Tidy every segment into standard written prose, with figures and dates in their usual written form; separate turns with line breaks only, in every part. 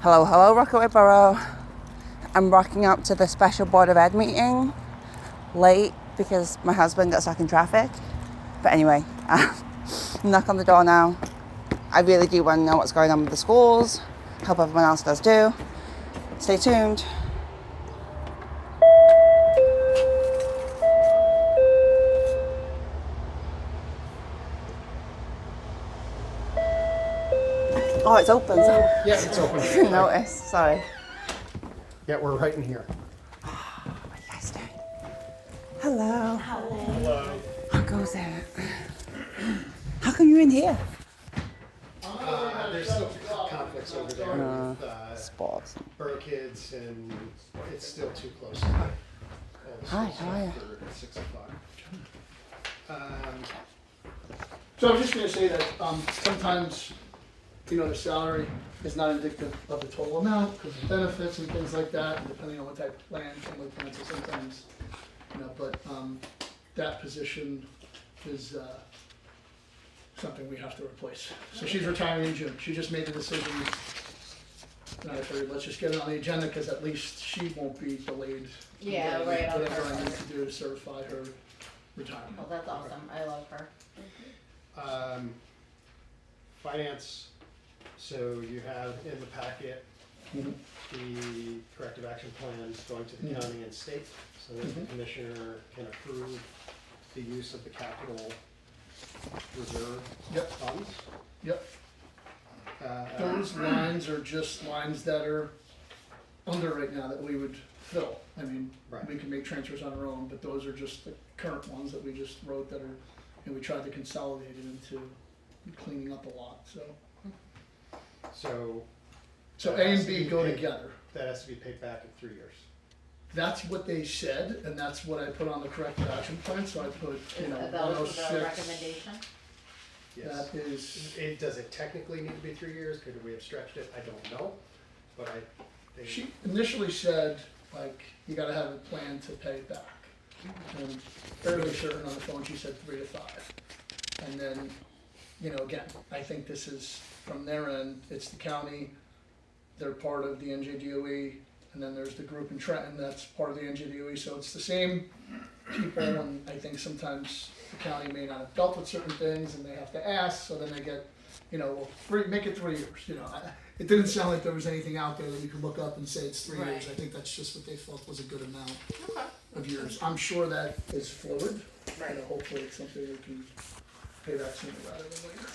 Hello, hello, Rockaway Borough. I'm rocking up to the special Board of Ed meeting late because my husband got stuck in traffic. But anyway, knock on the door now. I really do want to know what's going on with the schools. Hope everyone else does too. Stay tuned. Oh, it's open. So
Yeah, it's open.
didn't notice. Sorry.
Yeah, we're right in here.
What are you guys doing? Hello.
Hello.
How goes it? How come you're in here?
There's still conflicts over there with
Sports.
Borough kids, and it's still too close.
Hi, how are you?
For 6 o'clock.
So I was just going to say that sometimes, the salary is not indicative of the total amount because of benefits and things like that, and depending on what type of plan, family plans, so sometimes, but that position is something we have to replace. So she's retiring in June. She just made the decision. And I figured let's just get it on the agenda because at least she won't be delayed. in
Yeah,
getting
right, on
Whatever
her
I need
part.
to do to certify her retirement.
Oh, that's awesome. I love her.
Finance, so you have in the packet
Mhm.
the corrective action plans going to the
Mhm.
county and state, so that the
Mhm.
commissioner can approve the use of the capital reserve
Yep.
funds.
Yep.
Uh,
Those lines are just lines that are under right now that we would fill. I mean,
Right.
we can make transfers on our own, but those are just the current ones that we just wrote that are, and we tried to consolidate it into cleaning up a lot, so.
So
A and B go together.
that has to be paid back in 3 years.
That's what they said, and that's what I put on the corrective action plan, so I put,
Is that
one oh
was the
six.
recommendation?
Yes.
That is,
Does it technically need to be 3 years? Could we have stretched it? I don't know, but
she initially said, like, you gotta have a plan to pay it back. And fairly certain on the phone, she said 3 to 5. And then, again, I think this is, from their end, it's the county, they're part of the NJDOE, and then there's the group in Trenton that's part of the NJDOE, so it's the same people, and I think sometimes the county may not have dealt with certain things, and they have to ask, so then they get, make it 3 years, It didn't sound like there was anything out there that you could look up and say it's 3 years.
Right.
I think that's just what they felt was a good amount
Okay.
of years. I'm sure that is fluid.
Right.
Hopefully it's something we can pay back sooner rather than later.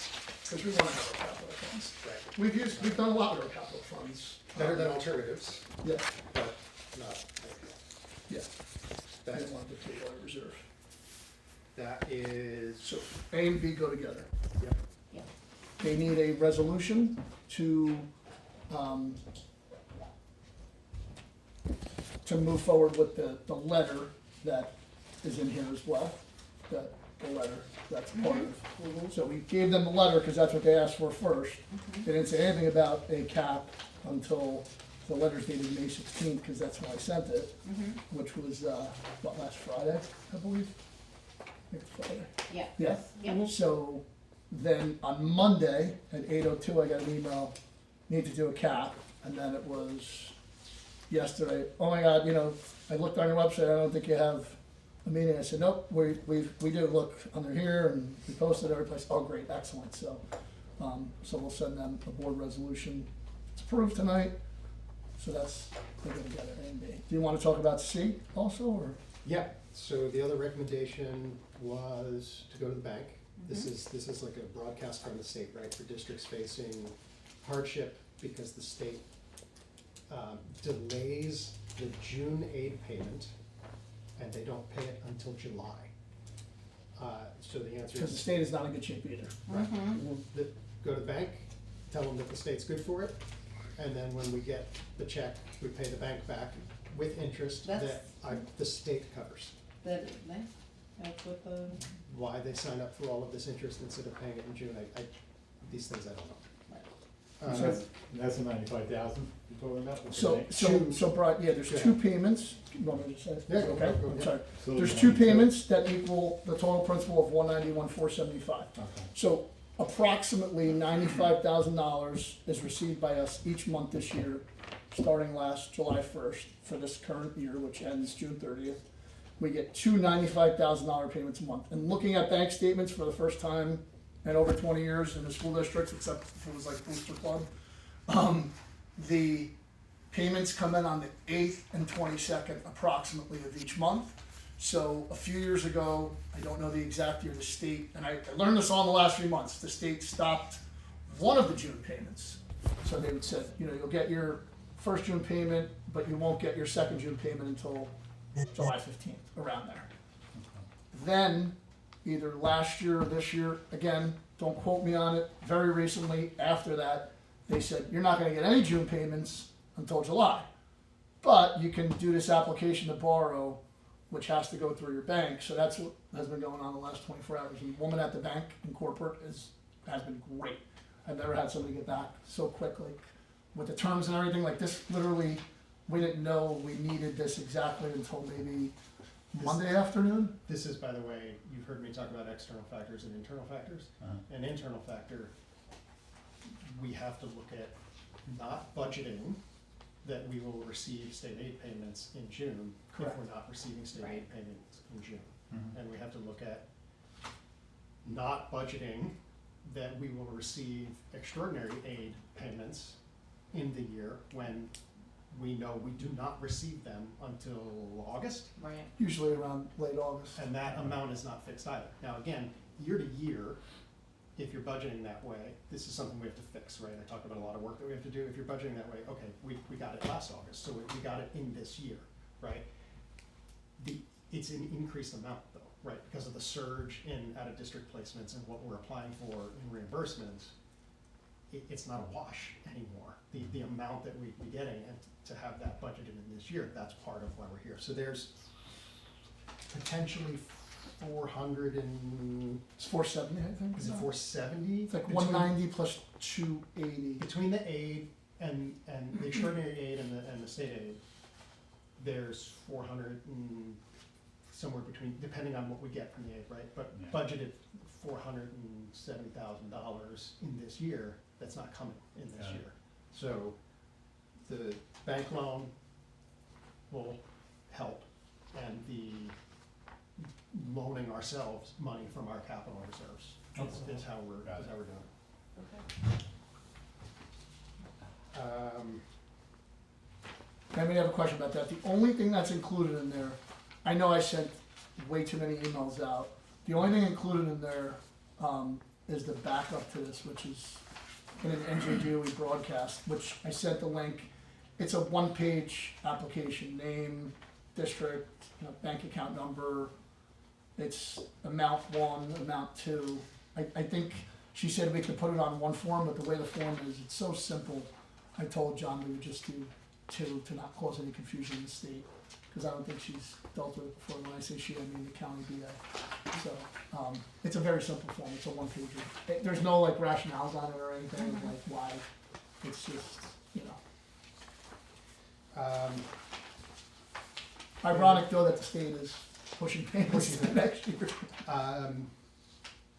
Because we want to have our capital funds.
Right.
We've done a lot with our capital funds.
Better than alternatives,
Yeah,
but not.
yeah. I
That,
didn't want to take our reserve.
that is,
So A and B go together.
yep.
They need a resolution to move forward with the letter that is in here as well, the letter, that's part of. So we gave them the letter because that's what they asked for first. They didn't say anything about a cap until the letter's dated May 16th, because that's when I sent it, which was, last Friday, I believe? I think it's Friday.
Yeah.
Yeah.
Yep.
So then on Monday at 8:02, I got an email, need to do a cap, and then it was yesterday, oh my God, I looked on your website, I don't think you have a meeting. I said, nope, we do, look under here, and we posted every place. Oh, great, excellent, so we'll send them a board resolution. It's approved tonight, so that's, they're gonna get it, A and B. Do you wanna talk about C also, or?
Yeah, so the other recommendation was to go to the bank. This is like a broadcast from the state, right, for districts facing hardship because the state delays the June aid payment and they don't pay it until July. So the answer
Because the
is,
state is not in good shape either.
right, go to the bank, tell them that the state's good for it, and then when we get the check, we pay the bank back with interest that the state covers.
That's what the.
Why they sign up for all of this interest instead of paying it in June, these things I don't know.
That's the 95,000 you're talking about?
So Brian, yeah, there's
Yeah.
2 payments. You want me to say it?
Yeah,
Okay,
go,
I'm
yeah.
sorry.
So
There's
the
2
197.
payments that equal the total principal of 191,475.
Okay.
So approximately $95,000 is received by us each month this year, starting last July 1st for this current year, which ends June 30th. We get two $95,000 payments a month. And looking at bank statements for the first time in over 20 years in the school districts, except if it was like Booster Club, the payments come in on the 8th and 22nd approximately of each month. So a few years ago, I don't know the exact year, the state, and I learned this all in the last few months, the state stopped one of the June payments. So they would say, you know, you'll get your first June payment, but you won't get your second June payment until July 15th, around there. Then, either last year or this year, again, don't quote me on it, very recently, after that, they said, you're not gonna get any June payments until July. But you can do this application to Boro, which has to go through your bank, so that's what has been going on the last 24 hours. And the woman at the bank in corporate has been great. I've never had somebody get back so quickly with the terms and everything. Like this, literally, we didn't know we needed this exactly until maybe Monday afternoon.
This is, by the way, you've heard me talk about external factors and internal factors. An internal factor, we have to look at not budgeting that we will receive state aid payments in June
Correct.
if we're not receiving state aid payments in June.
Mhm.
And we have to look at not budgeting that we will receive extraordinary aid payments in the year when we know we do not receive them until August.
Right.
Usually around late August.
And that amount is not fixed either. Now, again, year to year, if you're budgeting that way, this is something we have to fix, right? I talked about a lot of work that we have to do. If you're budgeting that way, okay, we got it last August, so we got it in this year, right? It's an increased amount though, right? Because of the surge in out-of-district placements and what we're applying for in reimbursements, it's not a wash anymore. The amount that we'd be getting, and to have that budgeted in this year, that's part of why we're here. So there's potentially 400 and,
It's 470, I think.
is it 470?
It's like 190 plus 280.
Between the aid and the extraordinary aid and the state aid, there's 400 and somewhere between, depending on what we get from the aid, right? But
Yeah.
budgeted $470,000 in this year, that's not coming in this
Yeah.
year. So the bank loan will help, and the loaning ourselves money from our capital reserves is how we're
Got it.
doing it.
I may have a question about that. The only thing that's included in there, I know I sent way too many emails out. The only thing included in there is the backup to this, which is in an NJDOE broadcast, which I sent the link. It's a one-page application, name, district, bank account number. It's amount one, amount two. I think she said we could put it on one form, but the way the form is, it's so simple. I told John we would just do two to not cause any confusion in the state, because I don't think she's dealt with it before. When I say she, I mean the county BA. So it's a very simple form. It's a one-pager. There's no like rationales on it or anything like why. It's just, ironic though that the state is pushing payments to next year.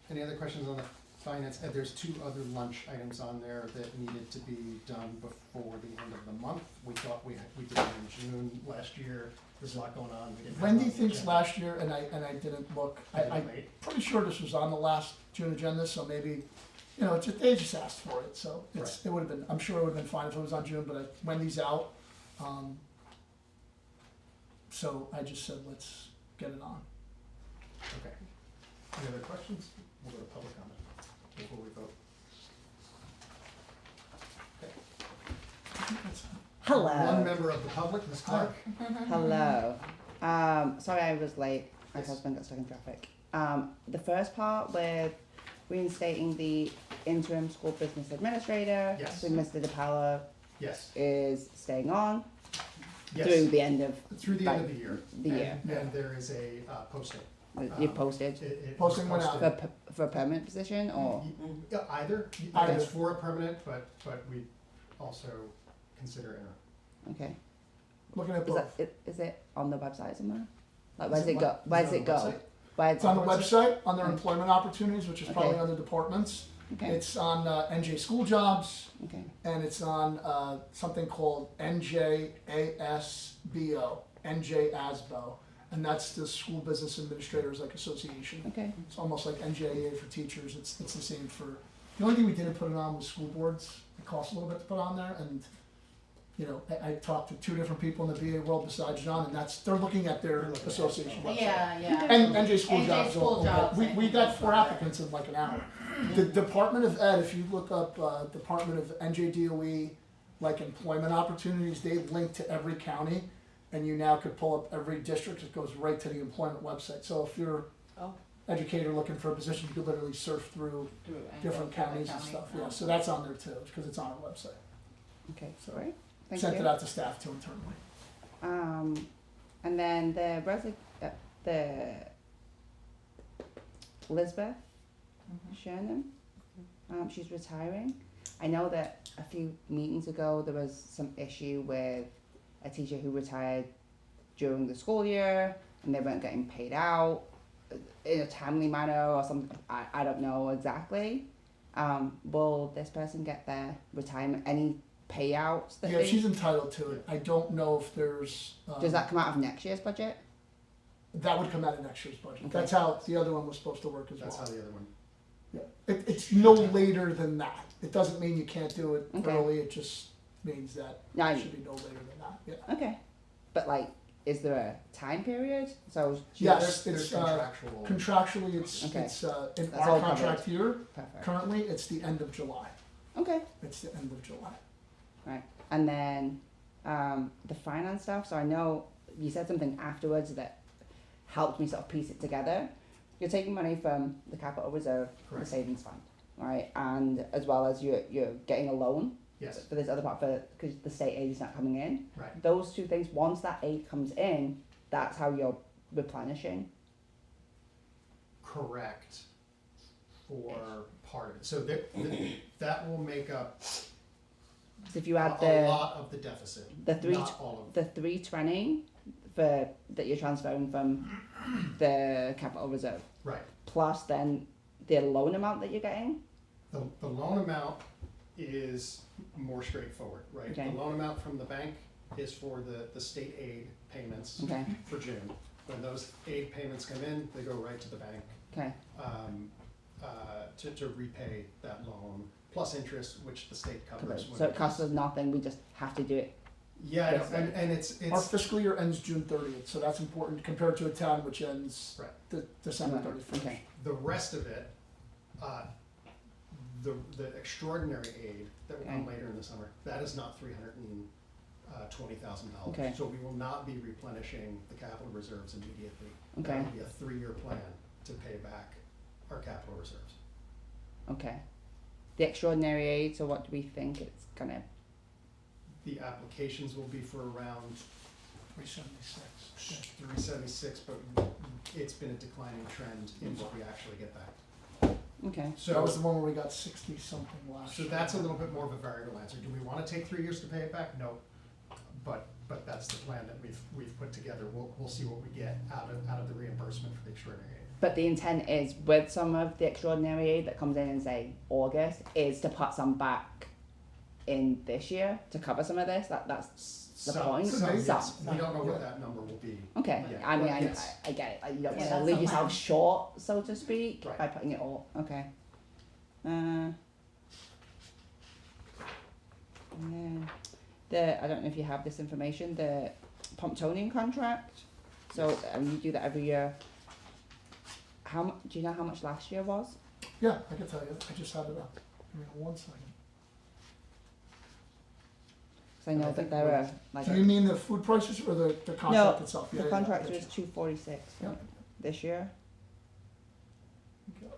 Any other questions on the finance? There's two other lunch items on there that needed to be done before the end of the month. We thought we did it in June last year. There's a lot going on. We didn't have
Wendy
it on the
thinks
agenda.
last year, and I didn't look, I'm
Late.
pretty sure this was on the last June agenda, so maybe, they just asked for it, so it would have been, I'm sure it would have been fine if it was on June, but Wendy's out. So I just said, let's get it on.
Okay. Any other questions? We'll go to public comment before we vote. Okay.
Hello.
One member of the public, Ms. Clark.
Hello. Sorry I was late. My
Yes.
husband got stuck in traffic. The first part with reinstating the interim school business administrator.
Yes.
So Mr. DiPaola
Yes.
is staying on
Yes.
through the end of
Through the end of the year.
the year.
And there is a posting.
You've posted
It
Posting
was
went out.
posted.
for a permanent position or
Yeah, either.
Either.
It's for a permanent, but we also consider interim.
okay.
Looking at
Is
both.
is it on the website somewhere? Like
Is
where does it go?
what?
Where
Is
does
it
it
on the
go?
website?
Where
It's on the
website?
website, under employment opportunities, which is probably
Okay.
under departments.
Okay.
It's on NJ School Jobs,
Okay.
and it's on something called NJASBO, NJASBO, and that's the School Business Administrators Association.
Okay.
It's almost like NJAA for teachers. It's the same for. The only thing we didn't put it on was school boards. It costs a little bit to put on there, and I talked to 2 different people in the BA world besides John, and they're looking at their association website.
Yeah.
And NJ School
NJ
Jobs.
School Jobs, I
We
think
got
that's
4
right.
applicants in like an hour. The Department of Ed, if you look up Department of NJDOE, employment opportunities, they link to every county, and you now could pull up every district. It goes right to the employment website. So if you're
Oh.
educator looking for a position, you could literally surf through different counties and stuff. Yeah, so that's on there too, because it's on our website.
Okay.
So
Great. Thank
sent
you.
it out to staff too internally.
And then the Elizabeth Schnurman, she's retiring. I know that a few meetings ago there was some issue with a teacher who retired during the school year and they weren't getting paid out in a timely manner or something. I don't know exactly. Will this person get their retirement, any payouts that
Yeah,
they,
she's entitled to it. I don't know if there's.
does that come out of next year's budget?
That would come out of next year's budget.
Okay.
That's how the other one was supposed to work as
That's how
well.
the other one,
Yeah, it's no later than that. It doesn't mean you can't do it
Okay.
early. It just means that
No,
it should be no later than that. Yeah.
Okay. But is there a time period? So
Yes,
there's
it's
contractual.
contractually it's
Okay.
it's in
That's all
our
covered.
contract here.
perfect.
Currently, it's the end of July.
Okay.
It's the end of July.
Right. And then the finance stuff. So I know you said something afterwards that helped me sort of piece it together. You're taking money from the capital reserve,
Correct.
the savings fund, right? And as well as you're getting a loan
Yes,
for this other part because the state aid is not coming in.
right.
Those two things. Once that aid comes in, that's how you're replenishing.
Correct for part of it. So that will make up
So if you
a
add the
lot of the deficit,
the three
not all of
the 320 for that you're transferring from the capital reserve,
Right.
plus then the loan amount that you're getting.
The loan amount is more straightforward, right?
Okay.
The loan amount from the bank is for the state aid payments
Okay.
for June. When those aid payments come in, they go right to the bank
Okay.
to repay that loan, plus interest, which the state covers.
Covered.
when
So it
it
costs
comes.
us nothing. We just have to do it.
Yeah, I know,
Yes.
and it's
Our fiscal year ends June 30th, so that's important compared to a town which ends
Right.
December 31st.
Okay.
the rest of it, the extraordinary aid that will come
Okay.
later in the summer, that is not $320,000.
Okay.
So we will not be replenishing the capital reserves immediately.
Okay.
That will be a 3-year plan to pay back our capital reserves.
Okay. The extraordinary aid. So what do we think it's gonna?
The applications will be for around
376.
376, but it's been a declining trend in what we actually get back.
Okay.
That
So,
was the one where we got 60 something last
so
year.
that's a little bit more of a variable answer. Do we want to take 3 years to pay it back? No. But that's the plan that we've put together. We'll see what we get out of the reimbursement for the extraordinary aid.
But the intent is with some of the extraordinary aid that comes in say August is to put some back in this year to cover some of this. That's the point.
Some,
Some.
yes. We don't know what that number will be.
Okay.
Yeah.
I mean,
Yes.
I get it. Like, you don't
Yeah,
want to
that's
leave
the
yourself
plan.
short, so to speak,
Right.
by putting it all. Okay. And then I don't know if you have this information, the Pomptonian contract. So you do that every year. Do you know how much last year was?
Yeah, I can tell you. I just had it up. Give me 1 second.
Because I know that there are like
Do you mean the food prices or the contract itself?
the contract was 246
Yeah.
this year.
Got it.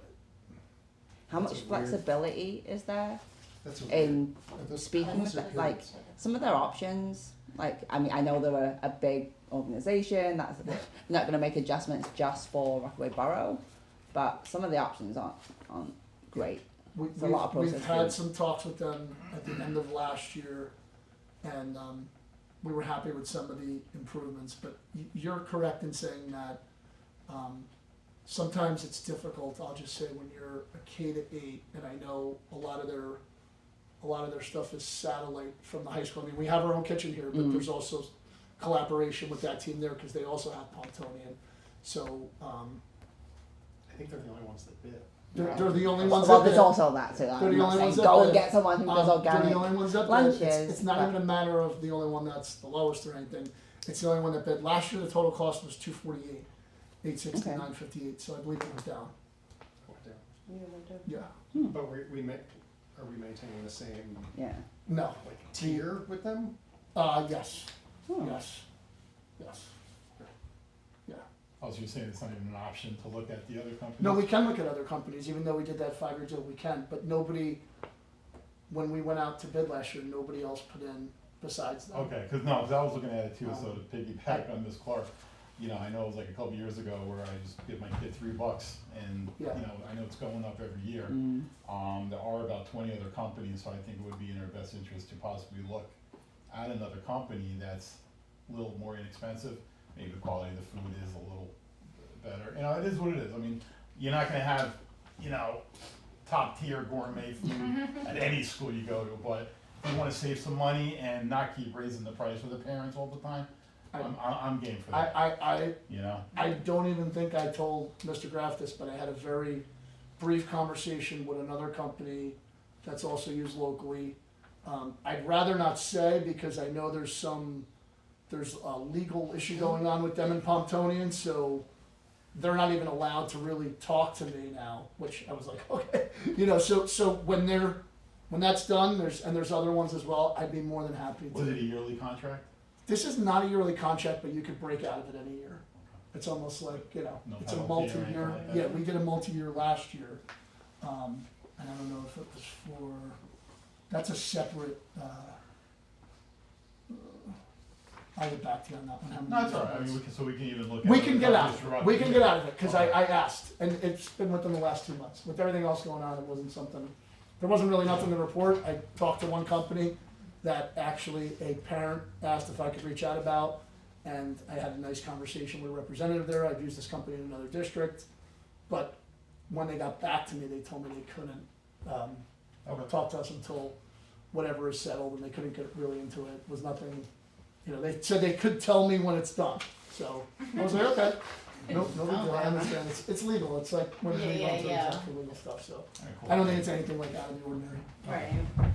How
That's
much
a weird-
flexibility is there
That's a
in
those
speaking
plans
of
are
that?
good.
Like some of their options? Like I mean, I know they're a big organisation that's not going to make adjustments just for Rockaway Borough, but some of the options aren't great. It's a lot of
We've
processed
had
food.
some talks with them at the end of last year, and we were happy with some of the improvements, but you're correct in saying that sometimes it's difficult, I'll just say, when you're a K-8, and I know a lot of their stuff is satellite from the high school. I mean, we have our own kitchen here, but there's also collaboration with that team there, because they also have Pontonian. So,
I think they're the only ones that bid.
they're the only ones
Well,
that
there's
bid.
also that too.
They're
I'm
the
not
only
saying
ones that
go and
bid.
get someone who does
They're
organic
the only ones that bid.
lunches.
It's not
but-
even a matter of the only one that's the lowest or anything. It's the only one that bid. Last year, the total cost was $248, $869.58. So I believe it went down.
Went down.
Yeah.
But are we maintaining the same,
Yeah.
No.
like, tier with them?
Yes.
Oh.
Yes. Yes. Yeah.
Oh, so you're saying it's not even an option to look at the other companies?
No, we can look at other companies, even though we did that 5-year deal, we can, but nobody, when we went out to bid last year, nobody else put in besides them.
Okay, cause no, 'cause I was looking at it too, so to piggyback on Ms. Clark, you know, I know it was like a couple years ago where I just give my kid $3 and, you
Yeah.
know, I know it's going up every year.
Mm.
There are about 20 other companies, so I think it would be in our best interest to possibly look at another company that's a little more inexpensive. Maybe the quality of the food is a little better, you know, it is what it is, I mean, you're not gonna have, you know, top tier gourmet food at any school you go to, but if you wanna save some money and not keep raising the price for the parents all the time, I'm game for that, you know?
I don't even think I told Mr. Graff this, but I had a very brief conversation with another company that's also used locally. I'd rather not say, because I know there's a legal issue going on with them in Pontonian, so they're not even allowed to really talk to me now, which I was like, okay, you know, so when that's done, there's other ones as well, I'd be more than happy
Was it a
to.
yearly contract?
This is not a yearly contract, but you could break out of it any year. It's almost like, you know,
No
it's a
penalty or anything
multi-year,
like that?
yeah, we did a multi-year last year. And I don't know if it was for, that's a separate, I'll get back to you on that one. how many
No, it's
years
alright, I
it
mean,
was.
we can even look at.
We
other
can get out
companies
of
throughout
it, we
the
can
year.
get out of it, cause
Okay.
I asked, and it's been within the last 2 months. With everything else going on, it wasn't something, there wasn't really nothing to report. I talked to one company that actually a parent asked if I could reach out about, and I had a nice conversation with a representative there. I've used this company in another district, but when they got back to me, they told me they couldn't, talk to us until whatever is settled, and they couldn't get really into it. It was nothing, you know, they said they could tell me when it's done. So I was like, okay, no big deal, I understand, it's legal, it's like when it's
Yeah,
legal,
yeah,
it's
yeah.
exactly legal stuff, so.
Alright, cool.
I don't think it's anything like out of the ordinary.
Right.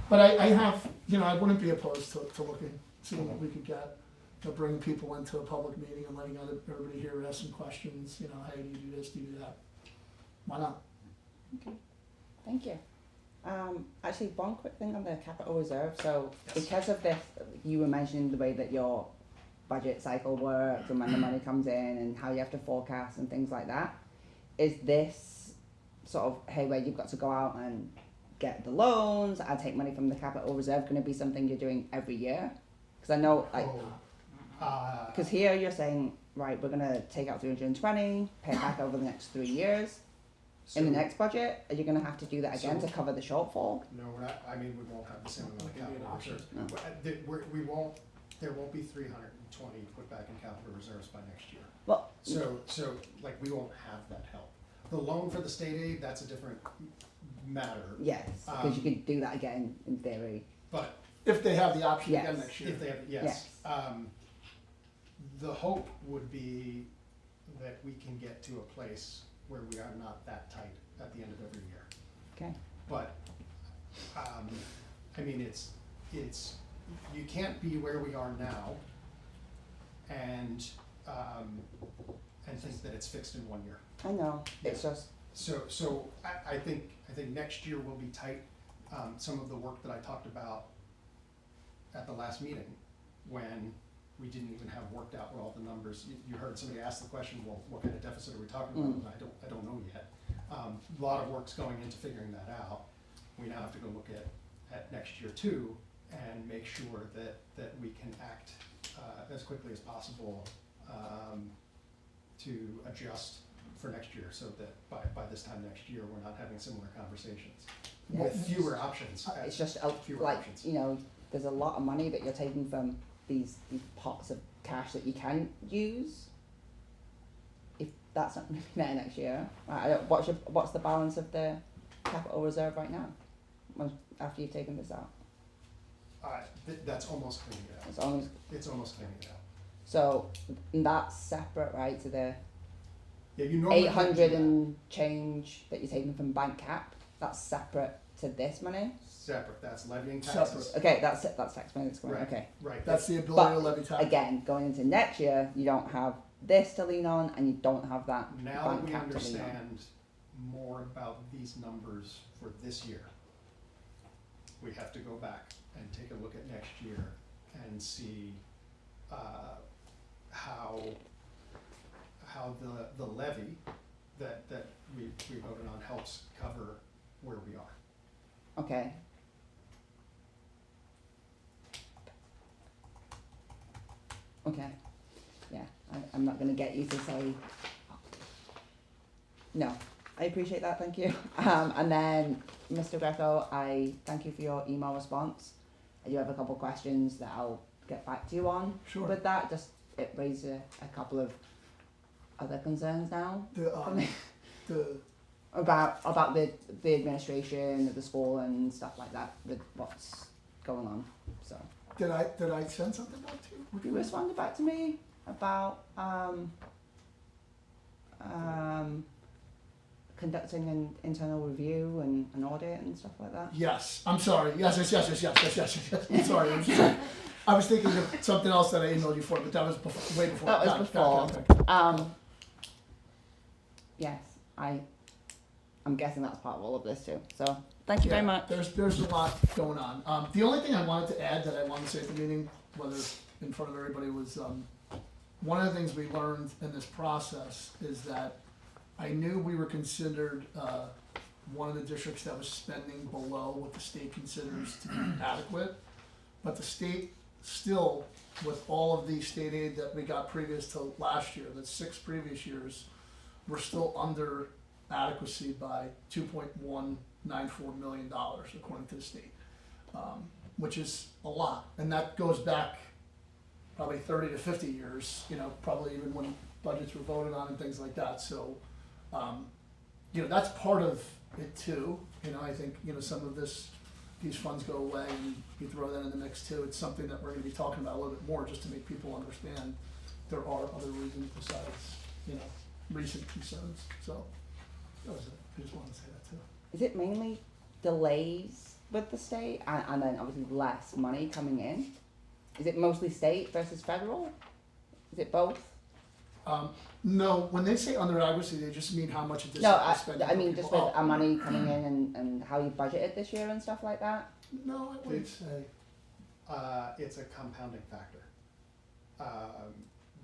But I have, you know, I wouldn't be opposed to looking, seeing what we could get, to bring people into a public meeting and letting everybody here ask some questions, you know, hey, do you do this, do you do that? Why not?
Thank you. Actually, one quick thing on the capital reserve. So, because of this, you were mentioning the way that your budget cycle works and when the money comes in and how you have to forecast and things like that. Is this sort of, hey, where you've got to go out and get the loans and take money from the capital reserve going to be something you're doing every year? Because I know, like, because here you're saying, right, we're going to take out 320, pay it back over the next 3 years. In the next budget, are you going to have to do that again to cover the shortfall?
No, we're not, I mean, we won't have the same amount of
Give me an
capital
option.
reserves. There won't be 320 put back in capital reserves by next year.
Well,
So, like, we won't have that help. The loan for the state aid, that's a different matter,
yes, because you could do that again in theory.
but
If they have the option again
Yes.
next year.
if they have, yes. The hope would be that we can get to a place where we are not that tight at the end of every year.
Okay.
But, I mean, it's, you can't be where we are now and think that it's fixed in 1 year.
I know. It's just
So I think next year will be tight. Some of the work that I talked about at the last meeting, when we didn't even have worked out what all the numbers, you heard somebody ask the question, well, what kind of deficit are we talking about? And I don't know yet. A lot of work's going into figuring that out. We now have to go look at next year too, and make sure that we can act as quickly as possible to adjust for next year, so that by this time next year, we're not having similar conversations with fewer options.
it's just
fewer
like
options.
you know, there's a lot of money that you're taking from these pots of cash that you can use. If that's not going to be there next year. Right, what's the balance of the capital reserve right now? After you've taken this out,
That's almost cleaning it out. It's almost cleaning it out.
So that's separate, right? To the
Yeah, you normally
800
do
and change that you're taking from bank cap. That's separate to this money.
that. Separate, that's levying taxes.
Separate.
Okay, that's it. That's tax money that's going.
Right.
Okay.
Right.
That's the ability to
But
levy tax.
again, going into next year, you don't have this to lean on, and you don't have that
Now that
bank
we
cap to lean on.
understand more about these numbers for this year, we have to go back and take a look at next year and see how the levy that we voted on helps cover where we are.
Okay. Okay. Yeah, I'm not going to get you to say no. I appreciate that, thank you. And then, Mr. Greco, I thank you for your email response. I do have a couple of questions that I'll get back to you on.
Sure.
With that, just it raised a couple of other concerns now for me.
The
about the administration of the school and stuff like that with what's going on. So
did I send something back to you?
you responded back to me about conducting an internal review and an audit and stuff like that.
Yes, I'm sorry. Yes. I'm sorry. I was thinking of something else that I emailed you for, but that was way before.
That was
Got it.
before. Yes, I'm guessing that's part of all of this too. So thank you very much.
There's a lot going on. The only thing I wanted to add that I wanted to say at the meeting, whether in front of everybody, was one of the things we learned in this process is that I knew we were considered one of the districts that was spending below what the state considers to be adequate, but the state still, with all of the state aid that we got previous to last year, the 6 previous years, we're still under adequacy by $2.194 million according to the state, which is a lot, and that goes back probably 30 to 50 years, probably even when budgets were voted on and things like that. So, that's part of it too. I think, some of these funds go away and you throw that in the mix too. It's something that we're gonna be talking about a little bit more, just to make people understand there are other reasons besides, recent concerns. So that was it. I just wanted to say that too.
Is it mainly delays with the state and then obviously less money coming in? Is it mostly state versus federal? Is it both?
No, when they say under adequacy, they just mean how much a district
No,
is spending.
I mean
for
just
people.
with our money coming in and how you budgeted this year and stuff like that.
No, I wouldn't say.
It's a compounding factor.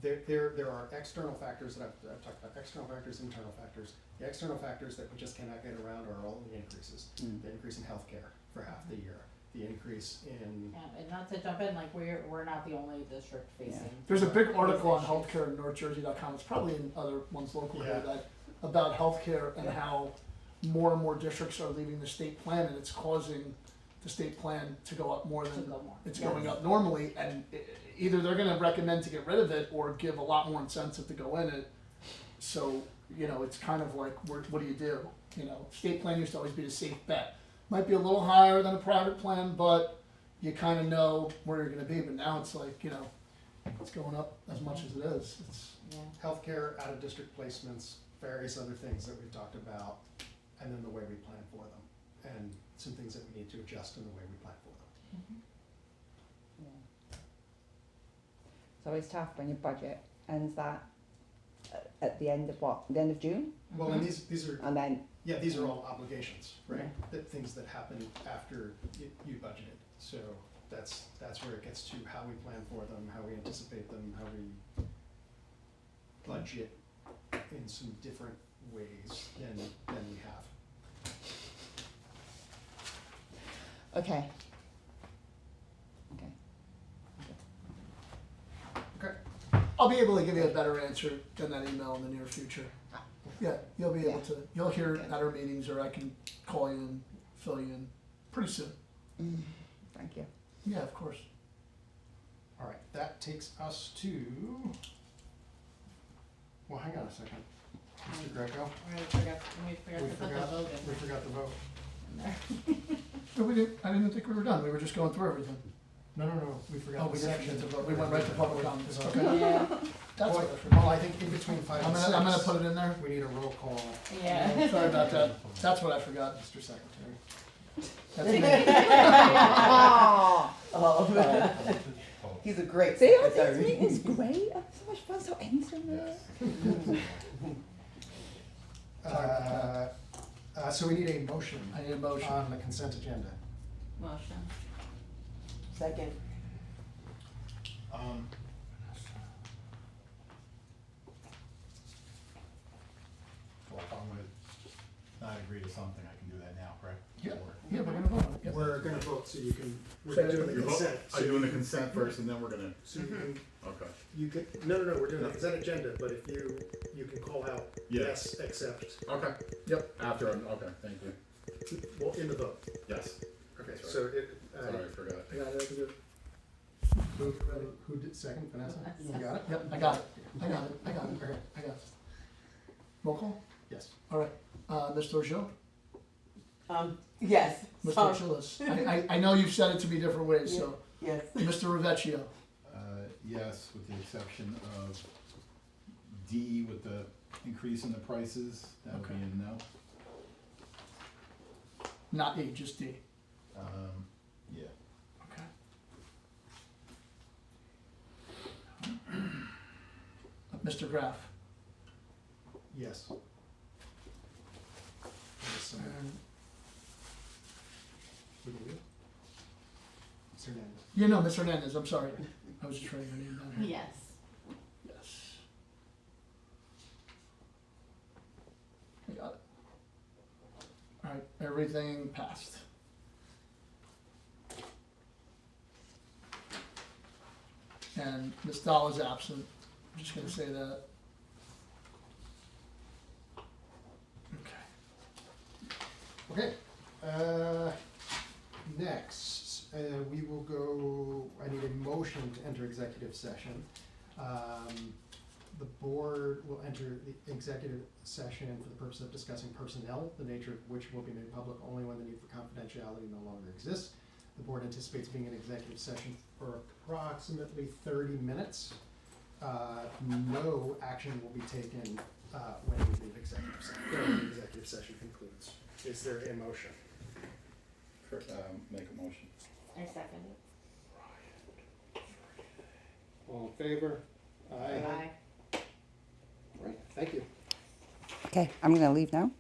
There are external factors that I've talked about, external factors, internal factors. The external factors that we just cannot get around are all the increases. The increase in healthcare for half the year, the increase in,
Yeah, and not to jump in, like, we're not the only district facing.
There's a big article on
issues.
healthcare in NorthJersey.com. It's probably in other ones local here
Yeah.
that about healthcare and how more and more districts are leaving the state plan, and it's causing the state plan to go up more
To
than
go more.
it's
Yes.
going up normally. And either they're going to recommend to get rid of it or give a lot more incentive to go in it. So it's kind of like, what do you do? State plan used to always be the safe bet. Might be a little higher than a private plan, but you kind of know where you're going to be. But now it's like, it's going up as much as it is. It's
Yeah.
healthcare, out-of-district placements, various other things that we've talked about, and then the way we plan for them, and some things that we need to adjust in the way we plan for them.
Yeah. It's always tough when your budget ends that at the end of what? The end of June?
Well, and these are,
And then
these are all obligations, right?
Yeah.
That things that happen after you budgeted. So that's where it gets to how we plan for them, how we anticipate them, how we budget in some different ways than we have.
okay.
Okay.
I'll be able to give you a better answer than that email in the near future. Yeah, you'll be able to. You'll hear it at our meetings, or I can call you and fill you in pretty soon.
Thank you.
Yeah, of course.
All right, that takes us to, well, hang on a second. Mr. Greco?
We forgot
We
to put the
forgot,
vote
we
in
forgot the vote.
there.
No, I didn't think we were done, we were just going through everything.
No, we
Oh,
forgot
we
the
didn't
section.
forget to vote. We went right to public comments.
Is that-
Okay.
Yeah,
That's what I
Well,
forgot.
I think in between 5
I'm
and 6.
gonna put it in there.
We need a roll call,
yeah.
Sorry about that. That's what I forgot.
Mr. Secretary.
That's me.
Oh, he's a great
See, aren't these
secretary.
meetings great? Oh, so much fun, so innocent.
Yes.
So we need a motion
I need a motion.
on the consent agenda.
Motion.
Second.
Well, if I'm gonna not agree to something, I can do that now, correct?
Yeah,
Or-
yeah, we're gonna vote on it. Yep.
We're gonna vote, so you can, we're
So
doing the
You vote-
consent.
Are you doing the consent first and then we're gonna,
So you can,
okay.
no, we're doing the consent agenda, but if you can call out
Yeah.
yes, accept,
Okay.
Yep.
After, okay, thank you.
well, in the vote.
Yes,
Okay,
That's
so it,
sorry, I forgot.
I got it.
who did second, Vanessa? You got it?
Yep, I got it. I got it. I got it.
Okay,
I got it. Roll call?
yes.
All right. Mr. O'Shea?
Yes.
Mr.
Sorry.
Achilles? I know you've said it to me different ways, so.
Yes.
Mr. Ravecchio?
Yes, with the exception of D with the increase in the prices, that would be
Okay.
a no.
Not E, just D.
Yeah.
Okay. Mr. Graff?
Yes. Yes,
And-
who did it? Mr. Hernandez.
Yeah, no, Ms. Hernandez, I'm sorry. I was just writing her name down here.
Yes.
Yes. I got it. All right, everything passed. And Ms. Dahl is absent. I'm just gonna say that. Okay.
Okay, next, we will go, I need a motion to enter executive session. The board will enter the executive session for the purpose of discussing personnel, the nature of which will be made public only when the need for confidentiality no longer exists. The board anticipates being in executive session for approximately 30 minutes. No action will be taken when we leave executive session, when the executive session concludes. Is there a motion?
Make a motion.
I second it.
All in favor?
Aye.
Right, thank you.
Okay, I'm gonna leave now.